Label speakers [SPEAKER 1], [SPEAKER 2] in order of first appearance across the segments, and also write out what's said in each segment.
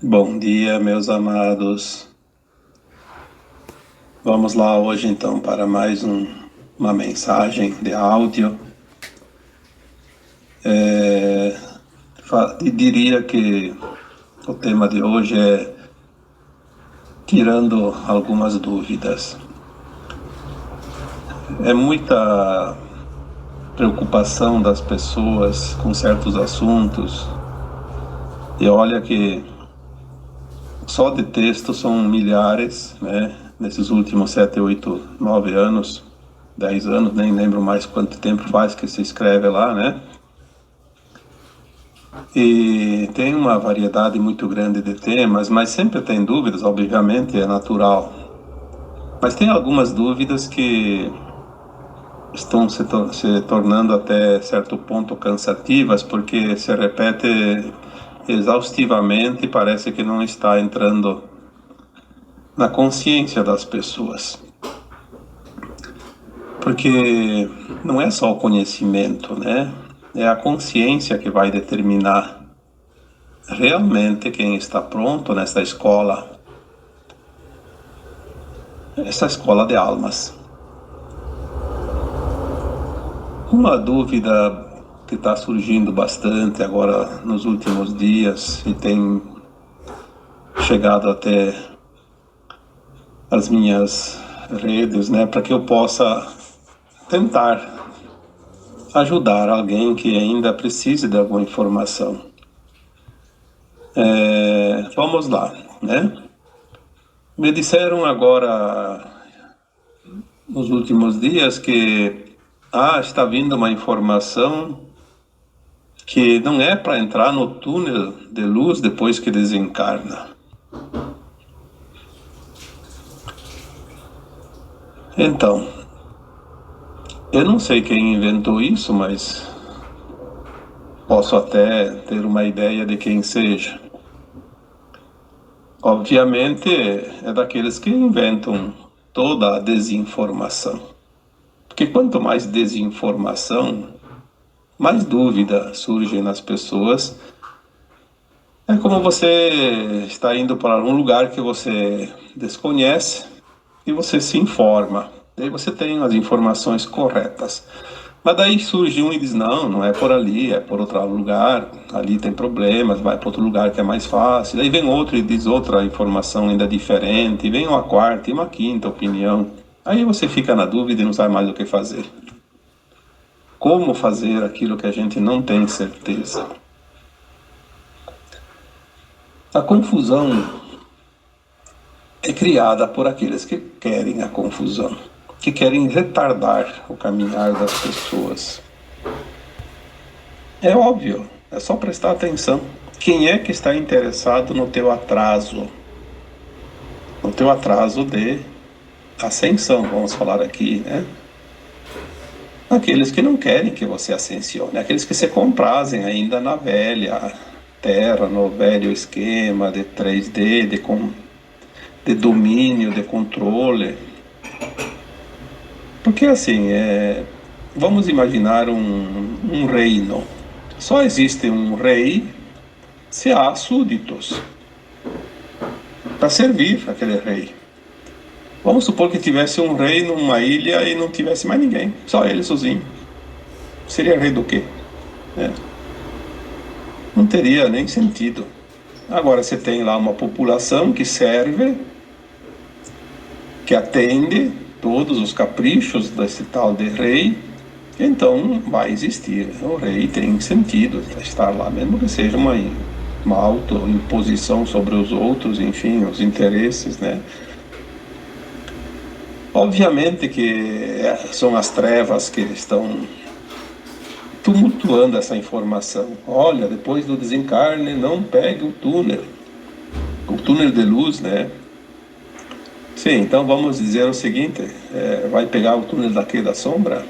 [SPEAKER 1] Bom dia, meus amados. Vamos lá hoje então para mais uma mensagem de áudio. Diria que o tema de hoje é tirando algumas dúvidas. É muita preocupação das pessoas com certos assuntos, e olha que só de texto são milhares, né? Nesses últimos 7, 8, 9 anos, 10 anos, nem lembro mais quanto tempo faz que se escreve lá, né? E tem uma variedade muito grande de temas, mas sempre tem dúvidas, obviamente, é natural. Mas tem algumas dúvidas que estão se tornando até certo ponto cansativas, porque se repete exaustivamente e parece que não está entrando na consciência das pessoas. Porque não é só o conhecimento, né? É a consciência que vai determinar realmente quem está pronto nessa escola, essa escola de almas. Uma dúvida que está surgindo bastante agora nos últimos dias e tem chegado até as minhas redes, né, para que eu possa tentar ajudar alguém que ainda precise de alguma informação. Vamos lá, né? Me disseram agora nos últimos dias que está vindo uma informação que não é para entrar no túnel de luz depois que desencarna. Então, eu não sei quem inventou isso, mas posso até ter uma ideia de quem seja. Obviamente, é daqueles que inventam toda a desinformação. Porque quanto mais desinformação, mais dúvida surge nas pessoas. É como você está indo para um lugar que você desconhece e você se informa. Daí você tem as informações corretas. Mas daí surge um e diz, não, não é por ali, é por outro lugar, ali tem problemas, vai para outro lugar que é mais fácil. Daí vem outro e diz outra informação ainda diferente, e vem uma quarta e uma quinta opinião. Aí você fica na dúvida e não sabe mais o que fazer. Como fazer aquilo que a gente não tem certeza? A confusão é criada por aqueles que querem a confusão, que querem retardar o caminhar das pessoas. É óbvio, é só prestar atenção. Quem é que está interessado no teu atraso? No teu atraso de ascensão, vamos falar aqui, né? Aqueles que não querem que você ascensione, aqueles que se comprazem ainda na velha terra, no velho esquema de 3D, de domínio, de controle. Porque assim, vamos imaginar um reino. Só existe um rei se há súditos para servir aquele rei. Vamos supor que tivesse um rei numa ilha e não tivesse mais ninguém, só ele sozinho. Seria rei do quê? É. Não teria nem sentido. Agora você tem lá uma população que serve, que atende todos os caprichos desse tal de rei, então vai existir. O rei tem sentido estar lá, mesmo que seja uma autoimposição sobre os outros, enfim, os interesses, né? Obviamente que são as trevas que estão tumultuando essa informação. Olha, depois do desencarne, não pegue o túnel de luz, né? Sim, então vamos dizer o seguinte: vai pegar o túnel daqui da sombra?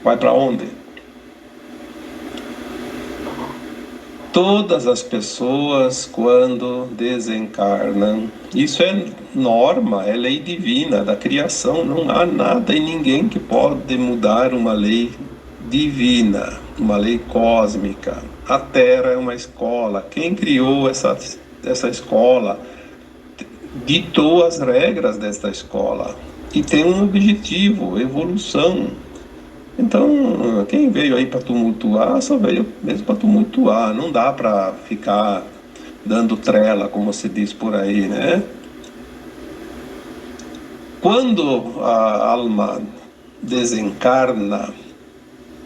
[SPEAKER 1] Vai para onde? Todas as pessoas, quando desencarnam, isso é norma, é lei divina da criação. Não há nada e ninguém que pode mudar uma lei divina, uma lei cósmica. A Terra é uma escola. Quem criou essa essa escola, ditou as regras desta escola e tem um objetivo, evolução. Então, quem veio aí para tumultuar, só veio mesmo para tumultuar. Não dá para ficar dando trela, como se diz por aí, né? Quando a alma desencarna,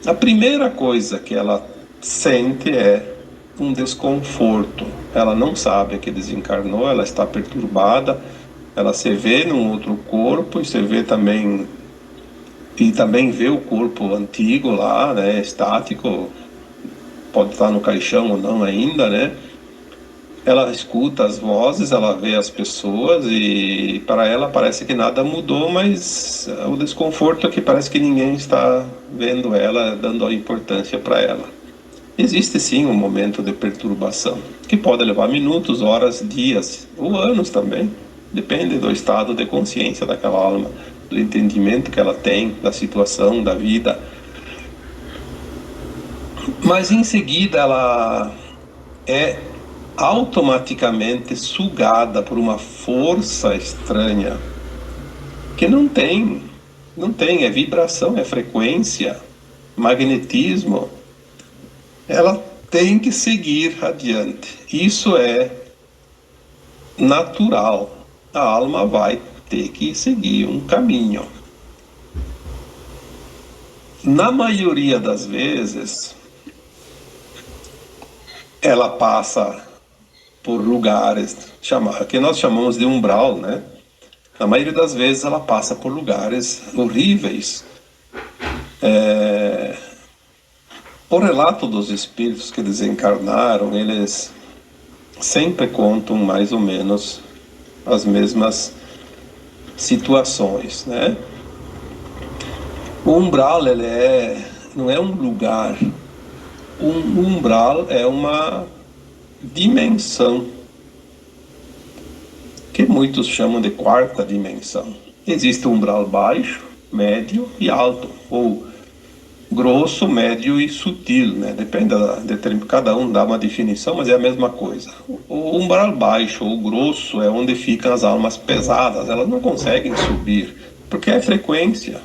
[SPEAKER 1] a primeira coisa que ela sente é um desconforto. Ela não sabe que desencarnou, ela está perturbada, ela se vê num outro corpo e se vê também e também vê o corpo antigo lá, né, estático, pode estar no caixão ou não ainda, né? Ela escuta as vozes, ela vê as pessoas e para ela parece que nada mudou, mas o desconforto é que parece que ninguém está vendo ela, dando a importância para ela. Existe sim um momento de perturbação, que pode levar minutos, horas, dias ou anos também. Depende do estado de consciência daquela alma, do entendimento que ela tem da situação, da vida. Mas em seguida ela é automaticamente sugada por uma força estranha que não tem, é vibração, é frequência, magnetismo. Ela tem que seguir adiante. Isso é natural. A alma vai ter que seguir um caminho. Na maioria das vezes, ela passa por lugares que nós chamamos de umbral, né? Na maioria das vezes ela passa por lugares horríveis. O relato dos espíritos que desencarnaram, eles sempre contam mais ou menos as mesmas situações, né? O umbral, não é um lugar. Um umbral é uma dimensão que muitos chamam de quarta dimensão. Existe um umbral baixo, médio e alto, ou grosso, médio e sutil, né? Depende cada um dá uma definição, mas é a mesma coisa. O umbral baixo ou grosso é onde ficam as almas pesadas, elas não conseguem subir, porque é frequência.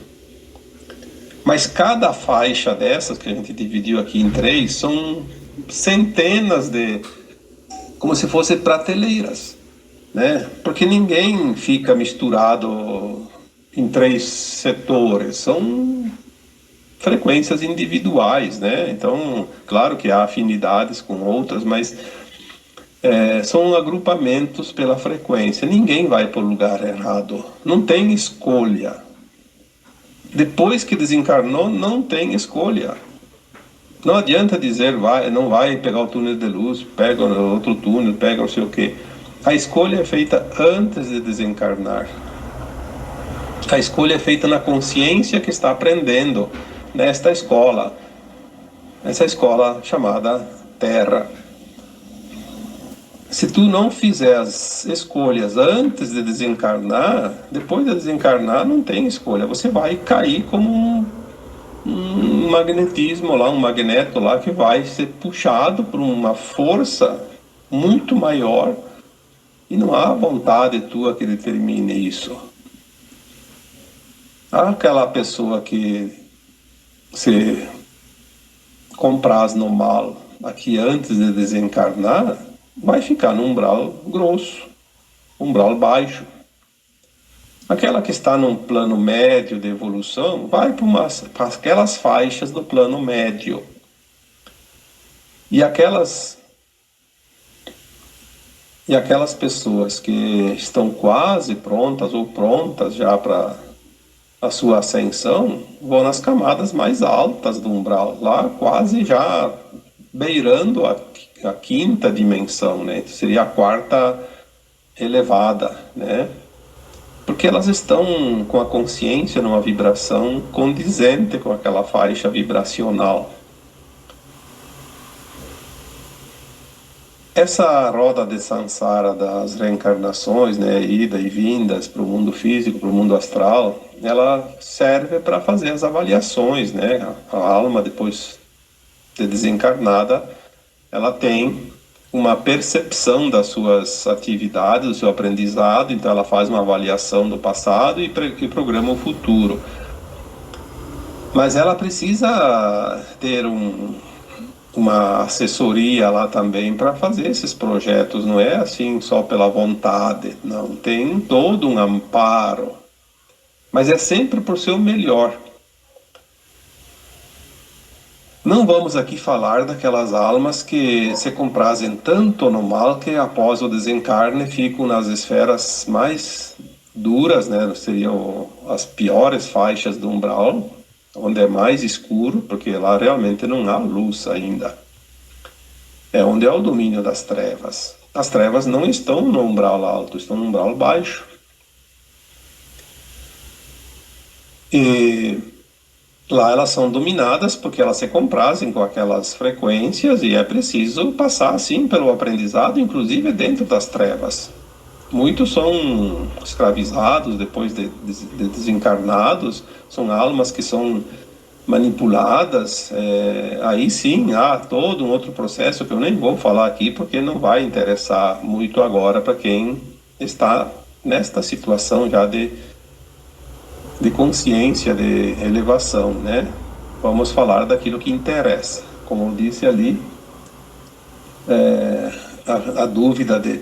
[SPEAKER 1] Mas cada faixa dessas, que a gente dividiu aqui em 3, são centenas como se fossem prateleiras, né? Porque ninguém fica misturado em 3 setores, são frequências individuais, né? Então, claro que há afinidades com outras, mas são agrupamentos pela frequência. Ninguém vai para o lugar errado, não tem escolha. Depois que desencarnou, não tem escolha. Não adianta dizer, não vai pegar o túnel de luz, pega outro túnel, pega não sei o quê. A escolha é feita antes de desencarnar. A escolha é feita na consciência que está aprendendo nesta escola. Essa escola chamada Terra. Se tu não fizer as escolhas antes de desencarnar, depois de desencarnar não tem escolha. Você vai cair como um magnetismo lá, um magneto lá que vai ser puxado por uma força muito maior e não há vontade tua que determine isso. Aquela pessoa que se compraz no mal aqui antes de desencarnar vai ficar num umbral grosso, umbral baixo. Aquela que está num plano médio de evolução vai para aquelas faixas do plano médio. E aquelas pessoas que estão quase prontas ou prontas já para a sua ascensão vão nas camadas mais altas do umbral, lá quase já beirando a quinta dimensão, né? Seria a quarta elevada, né? Porque elas estão com a consciência numa vibração condizente com aquela faixa vibracional. Essa roda de samsara das reencarnações, né, ida e vindas para o mundo físico, para o mundo astral, ela serve para fazer as avaliações, né? A alma, depois de desencarnada, ela tem uma percepção das suas atividades, do seu aprendizado, então ela faz uma avaliação do passado e programa o futuro. Mas ela precisa ter uma assessoria lá também para fazer esses projetos, não é assim só pela vontade, não, tem todo um amparo, mas é sempre por ser o melhor. Não vamos aqui falar daquelas almas que se comprazem tanto no mal que após o desencarne ficam nas esferas mais duras, né? Seriam as piores faixas do umbral, onde é mais escuro, porque lá realmente não há luz ainda. É onde é o domínio das trevas. As trevas não estão no umbral alto, estão no umbral baixo. E lá elas são dominadas porque elas se comprazem com aquelas frequências e é preciso passar, sim, pelo aprendizado, inclusive dentro das trevas. Muitos são escravizados depois de desencarnados, são almas que são manipuladas, aí sim há todo um outro processo que eu nem vou falar aqui porque não vai interessar muito agora para quem está nesta situação já de consciência, de elevação, né? Vamos falar daquilo que interessa. Como eu disse ali, a dúvida de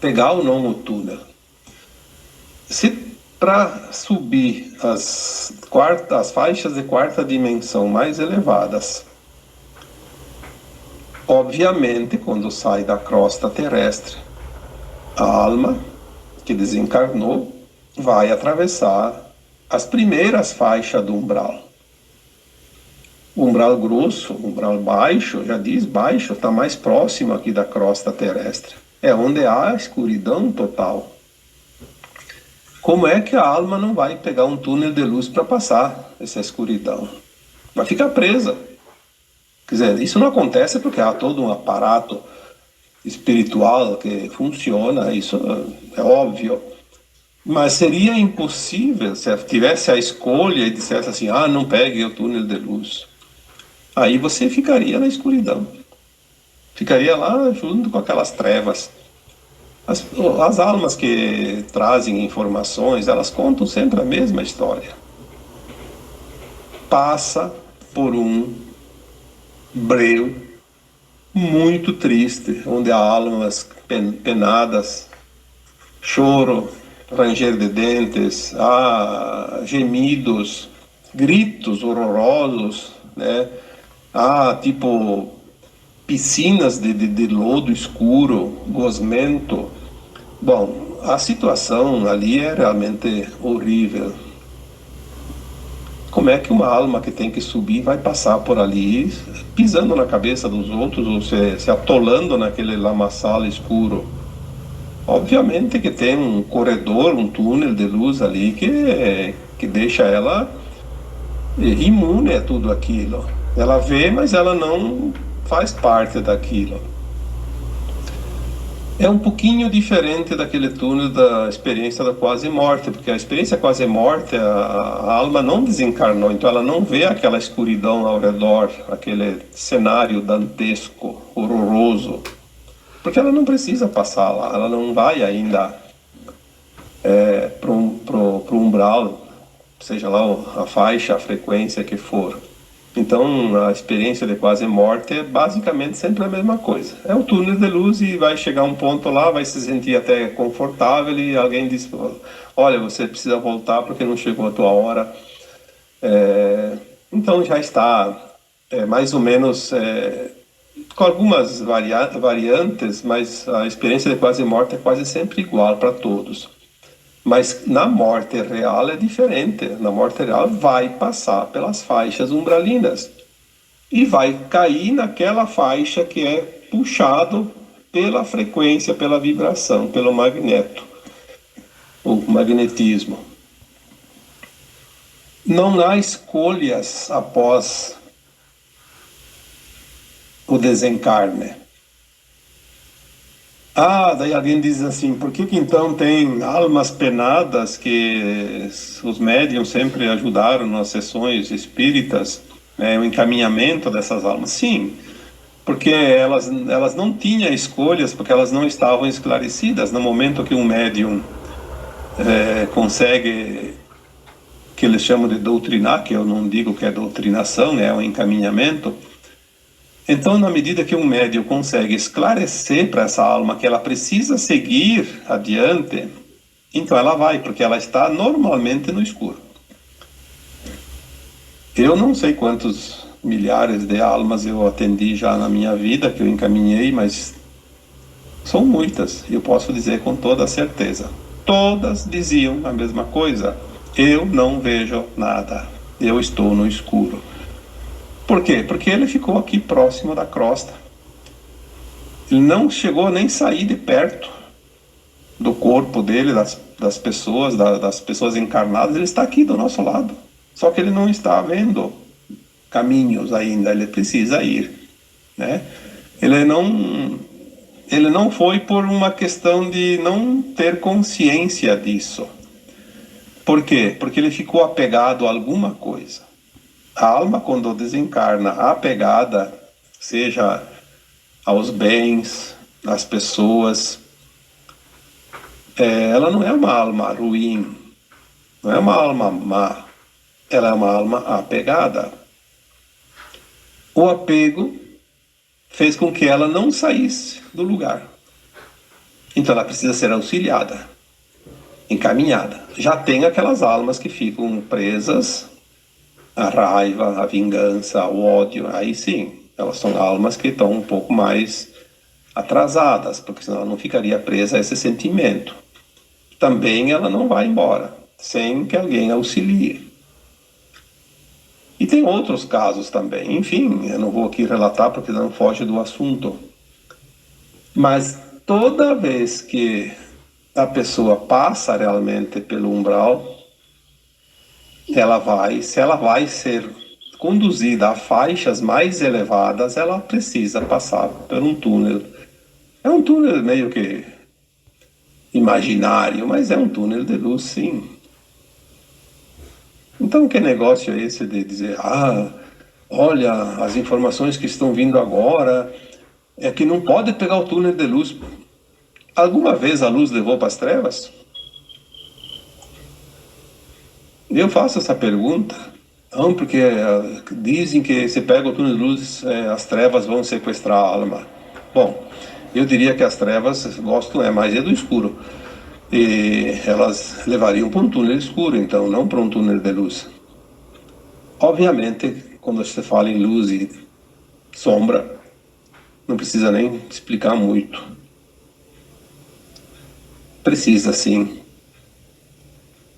[SPEAKER 1] pegar ou não o túnel. Se para subir as faixas de quarta dimensão mais elevadas, obviamente, quando sai da crosta terrestre, a alma que desencarnou vai atravessar as primeiras faixas do umbral. O umbral grosso, o umbral baixo, já diz baixo, está mais próximo aqui da crosta terrestre. É onde há a escuridão total. Como é que a alma não vai pegar um túnel de luz para passar essa escuridão? Vai ficar presa. Quer dizer, isso não acontece porque há todo um aparato espiritual que funciona, isso é óbvio. Mas seria impossível se tivesse a escolha e dissesse assim, não pegue o túnel de luz. Aí você ficaria na escuridão. Ficaria lá junto com aquelas trevas. As almas que trazem informações, elas contam sempre a mesma história. Passa por um breu muito triste, onde há almas penadas, choro, ranger de dentes, há gemidos, gritos horrorosos, né? Há tipo piscinas de lodo escuro, gosmento. Bom, a situação ali é realmente horrível. Como é que uma alma que tem que subir vai passar por ali, pisando na cabeça dos outros, ou se atolando naquele lamaçal escuro? Obviamente que tem um corredor, um túnel de luz ali que deixa ela imune a tudo aquilo. Ela vê, mas ela não faz parte daquilo. É um pouquinho diferente daquele túnel da experiência da quase morte, porque a experiência quase morte, a alma não desencarnou, então ela não vê aquela escuridão ao redor, aquele cenário dantesco, horroroso, porque ela não precisa passar lá, ela não vai ainda pro umbral, seja lá a faixa, a frequência que for. Então, a experiência de quase morte é basicamente sempre a mesma coisa. É o túnel de luz e vai chegar um ponto lá, vai se sentir até confortável e alguém diz, olha, você precisa voltar porque não chegou a tua hora. Então já está mais ou menos com algumas variantes, mas a experiência de quase morte é quase sempre igual para todos. Mas na morte real é diferente. Na morte real vai passar pelas faixas umbralinas e vai cair naquela faixa que é puxado pela frequência, pela vibração, pelo magneto, o magnetismo. Não há escolhas após o desencarne. Daí alguém diz assim, por que então tem almas penadas que os médiuns sempre ajudaram nas sessões espíritas, o encaminhamento dessas almas? Sim, porque elas não tinham escolhas, porque elas não estavam esclarecidas. No momento que um médium consegue, que eles chamam de doutrinar, que eu não digo que é doutrinação, é um encaminhamento. Então, na medida que um médium consegue esclarecer para essa alma que ela precisa seguir adiante, então ela vai, porque ela está normalmente no escuro. Eu não sei quantos milhares de almas eu atendi já na minha vida, que eu encaminhei, mas são muitas, e eu posso dizer com toda certeza. Todas diziam a mesma coisa: eu não vejo nada, eu estou no escuro. Por quê? Porque ele ficou aqui próximo da crosta. Ele não chegou nem a sair de perto do corpo dele, das pessoas, das pessoas encarnadas. Ele está aqui do nosso lado. Só que ele não está vendo caminhos ainda, ele precisa ir, né? Ele não foi por uma questão de não ter consciência disso. Por quê? Porque ele ficou apegado a alguma coisa. A alma, quando desencarna apegada, seja aos bens, às pessoas, ela não é uma alma ruim, não é uma alma má, ela é uma alma apegada. O apego fez com que ela não saísse do lugar. Então ela precisa ser auxiliada, encaminhada. Já tem aquelas almas que ficam presas à raiva, à vingança, ao ódio. Aí sim, elas são almas que estão um pouco mais atrasadas, porque senão ela não ficaria presa a esse sentimento. Também ela não vai embora sem que alguém auxilie. E tem outros casos também. Enfim, eu não vou aqui relatar porque não foge do assunto. Mas toda vez que a pessoa passa realmente pelo umbral, se ela vai ser conduzida a faixas mais elevadas, ela precisa passar por um túnel. É um túnel meio que imaginário, mas é um túnel de luz, sim. Então, que negócio é esse de dizer, olha, as informações que estão vindo agora é que não pode pegar o túnel de luz. Alguma vez a luz levou para as trevas? Eu faço essa pergunta. Não, porque dizem que se pega o túnel de luz, as trevas vão sequestrar a alma. Bom, eu diria que as trevas gostam mais do escuro. E elas levariam para um túnel escuro, então, não para um túnel de luz. Obviamente, quando você fala em luz e sombra, não precisa nem explicar muito. Precisa, sim,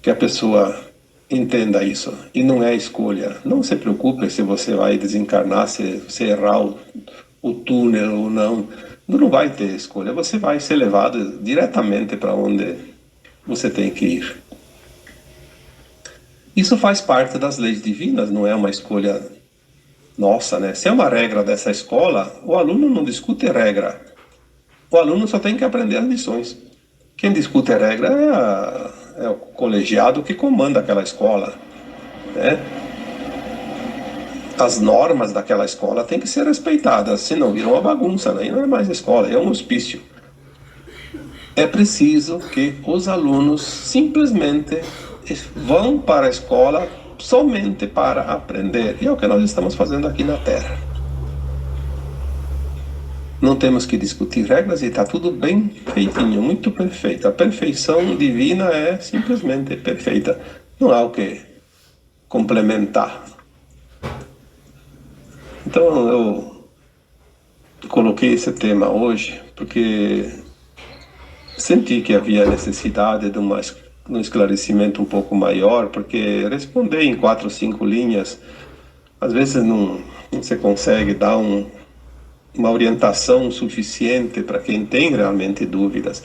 [SPEAKER 1] que a pessoa entenda isso. E não é escolha. Não se preocupe se você vai desencarnar, se você errar o túnel ou não. Não vai ter escolha. Você vai ser levado diretamente para onde você tem que ir. Isso faz parte das leis divinas, não é uma escolha nossa, né? Se é uma regra dessa escola, o aluno não discute regra. O aluno só tem que aprender as lições. Quem discute a regra é o colegiado que comanda aquela escola, né? As normas daquela escola têm que ser respeitadas, senão vira uma bagunça, né? E não é mais escola, é um hospício. É preciso que os alunos simplesmente vão para a escola somente para aprender. E é o que nós estamos fazendo aqui na Terra. Não temos que discutir regras e está tudo bem feitinho, muito perfeito. A perfeição divina é simplesmente perfeita. Não há o que complementar. Então eu coloquei esse tema hoje porque senti que havia necessidade de um esclarecimento um pouco maior, porque responder em 4 ou 5 linhas, às vezes não se consegue dar uma orientação suficiente para quem tem realmente dúvidas.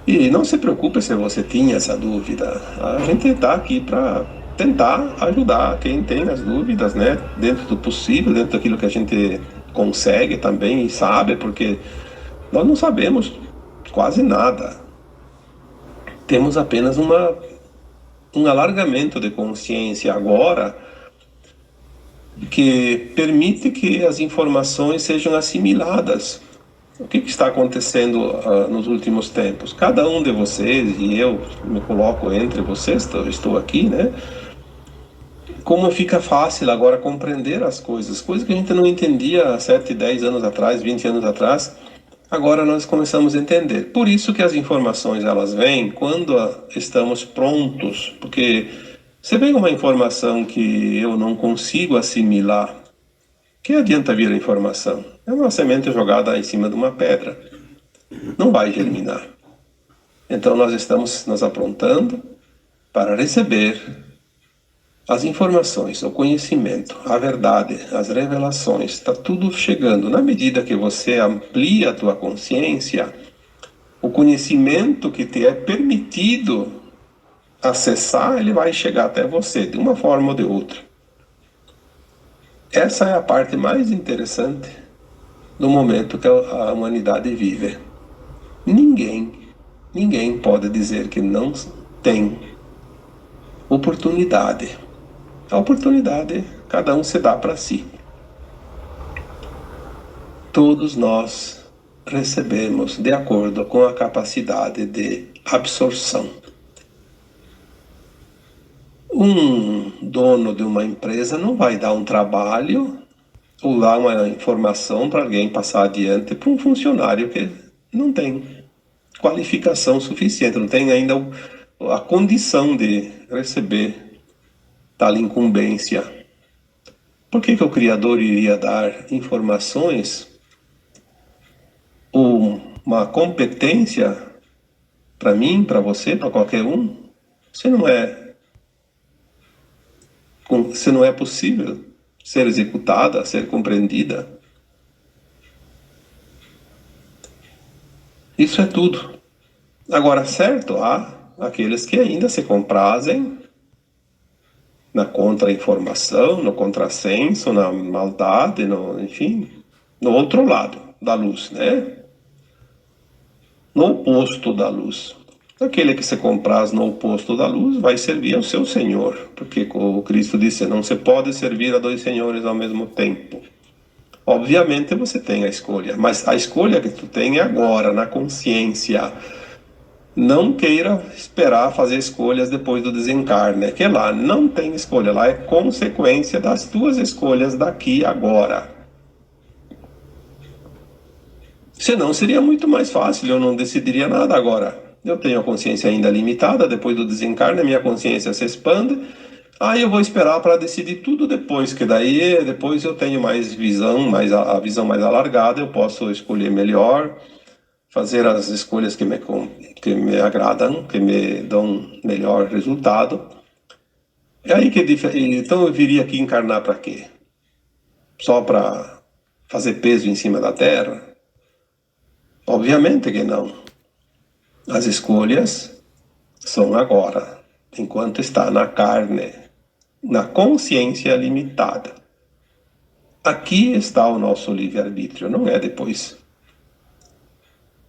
[SPEAKER 1] E não se preocupe se você tinha essa dúvida. A gente está aqui para tentar ajudar quem tem as dúvidas, né? Dentro do possível, dentro daquilo que a gente consegue também e sabe, porque nós não sabemos quase nada. Temos apenas um alargamento de consciência agora que permite que as informações sejam assimiladas. O que está acontecendo nos últimos tempos? Cada um de vocês, e eu me coloco entre vocês, estou aqui, né? Como fica fácil agora compreender as coisas que a gente não entendia há 7, 10 anos atrás, 20 anos atrás, agora nós começamos a entender. Por isso que as informações elas vêm quando estamos prontos, porque se vem uma informação que eu não consigo assimilar, que adianta vir a informação? É uma semente jogada em cima de uma pedra, não vai germinar. Então nós estamos nos aprontando para receber as informações, o conhecimento, a verdade, as revelações, está tudo chegando. Na medida que você amplia a tua consciência, o conhecimento que te é permitido acessar, ele vai chegar até você, de uma forma ou de outra. Essa é a parte mais interessante do momento que a humanidade vive. Ninguém pode dizer que não tem oportunidade. A oportunidade cada um se dá para si. Todos nós recebemos de acordo com a capacidade de absorção. Um dono de uma empresa não vai dar um trabalho ou dar uma informação para alguém passar adiante para um funcionário que não tem qualificação suficiente, não tem ainda a condição de receber tal incumbência. Por que o Criador iria dar informações ou uma competência para mim, para você, para qualquer um, se não é possível ser executada, ser compreendida? Isso é tudo. Agora, certo, há aqueles que ainda se comprazem na contra-informação, no contrassenso, na maldade, enfim, no outro lado da luz, né? No oposto da luz. Aquele que se compraz no oposto da luz vai servir ao seu Senhor, porque o Cristo disse, não se pode servir a dois senhores ao mesmo tempo. Obviamente você tem a escolha, mas a escolha que tu tem é agora, na consciência. Não queira esperar fazer escolhas depois do desencarne, que lá não tem escolha, lá é consequência das tuas escolhas daqui e agora. Senão seria muito mais fácil, eu não decidiria nada agora. Eu tenho a consciência ainda limitada, depois do desencarne a minha consciência se expande, aí eu vou esperar para decidir tudo depois, que daí depois eu tenho mais visão, a visão mais alargada, eu posso escolher melhor, fazer as escolhas que me agradam, que me dão melhor resultado. É aí que então eu viria aqui encarnar para quê? Só para fazer peso em cima da Terra? Obviamente que não. As escolhas são agora, enquanto está na carne, na consciência limitada. Aqui está o nosso livre-arbítrio, não é depois.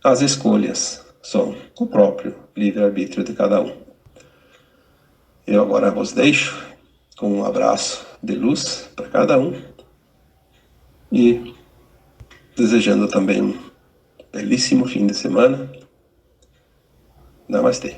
[SPEAKER 1] As escolhas são o próprio livre-arbítrio de cada um. Eu agora vos deixo com um abraço de luz para cada um e desejando também um belíssimo fim de semana. Namastê.